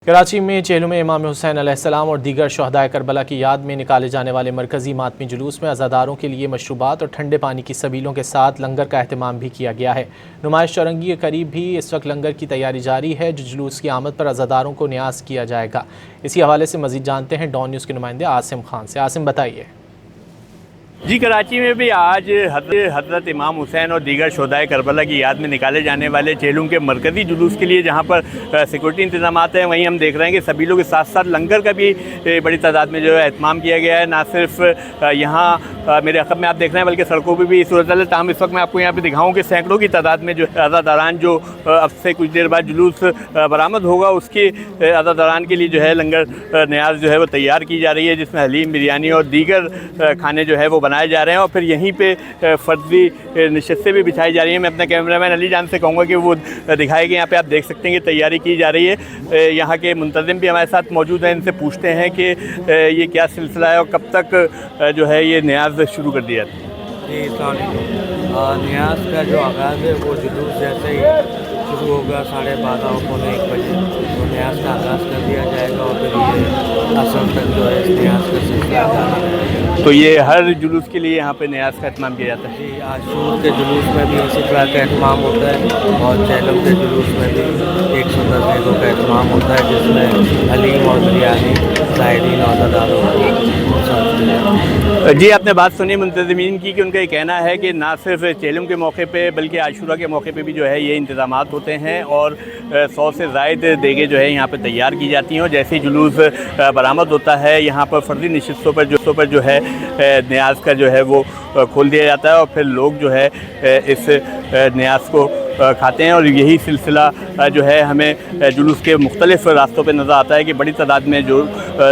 कराची में चेलू में इमाम हुसैन अलैहिस्सलाम और दीगर शहदाए करबला की याद में निकाले जाने वाले मरकजी मातमी जुलूस में अज़ादारों के लिए मशरूबात और ठंडे पानी की सबीलों के साथ लंगर का अहतमाम भी किया गया है। नुमाइश चौरंगी के करीब भी इस वक्त लंगर की तैयारी जारी है, जो जुलूस की आमद पर अज़ादारों को न्याज किया जाएगा। इसी हवाले से मज़ीद जानते हैं डॉन न्यूज़ के नुमाइंदे आसिम खान से। आसिम, बताइए। जी, कराची में भी आज हज़रत इमाम हुसैन और दीगर शहदाए करबला की याद में निकाले जाने वाले चेलूम के मरकज़ी जुलूस के लिए जहां पर सिक्योरिटी इंतजाम हैं, वहीं हम देख रहे हैं कि सबीलों के साथ साथ लंगर का भी बड़ी तादाद में जो है एहतमाम किया गया है। ना सिर्फ यहाँ मेरे अक़ब में आप देख रहे हैं, बल्कि सड़कों पर भी सूरत है। ताहम इस वक्त मैं आपको यहाँ पर दिखाऊँ कि सैकड़ों की तादाद में जो अज़ादारान जो अब से कुछ देर बाद जुलूस बरामद होगा, उसके अज़ादारान के लिए जो है लंगर न्याज जो है वो तैयार की जा रही है, जिसमें हलीम, बिरयानी और दीगर खाने जो है वो बनाए जा रहे हैं। और फिर यहीं पे फर्जी नशिस्तें भी बिछाई जा रही हैं। मैं अपने कैमरामैन अली जान से कहूँगा कि वो दिखाए कि यहाँ पे आप देख सकते हैं कि तैयारी की जा रही है। यहाँ के मुंतज़िम भी हमारे साथ मौजूद हैं, इनसे पूछते हैं कि ये क्या सिलसिला है और कब तक जो है ये न्याज शुरू कर दिया है। जी, न्याज का जो आगाज़ है वो जुलूस जैसे ही शुरू होगा 12:30 पौने 1 बजे, तो न्याज का आगाज़ कर दिया जाएगा और फिर ये असर तक जो है इस न्याज का सिलसिला जारी रहेगा। तो ये हर जुलूस के लिए यहाँ पे न्याज का एहतमाम किया जाता है। जी, आशूर के जुलूस में भी इसी तरह का एहतमाम होता है और चेलम के जुलूस में भी 110 देगों का एहतमाम होता है, जिसमें हलीम और बिरयानी ज़ायरीन और अज़ादारों को सर्व किया जाता है। जी, आपने बात सुनी मुंतज़िमीन की कि उनका ये कहना है कि ना सिर्फ चेलम के मौके पे बल्कि आशूरा के मौके पे भी जो है ये इंतज़ामात होते हैं और 100 से ज़ायद देगे जो है यहाँ पे तैयार की जाती हैं। और जैसे ही जुलूस बरामद होता है, यहाँ पर फ़र्जी नशिस्तों पर जो है न्याज का जो है वो खोल दिया जाता है और फिर लोग जो है इस न्याज को खाते हैं। और यही सिलसिला जो है हमें जुलूस के मुख्तलिफ़ रास्तों पे नज़र आता है कि बड़ी तादाद में जो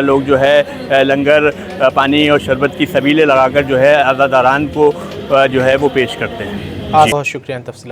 लोग जो है लंगर, पानी और शरबत की सबीलें लगाकर जो है अज़ादारान को जो है वो पेश करते हैं। बहुत शुक्रिया। तफसीलात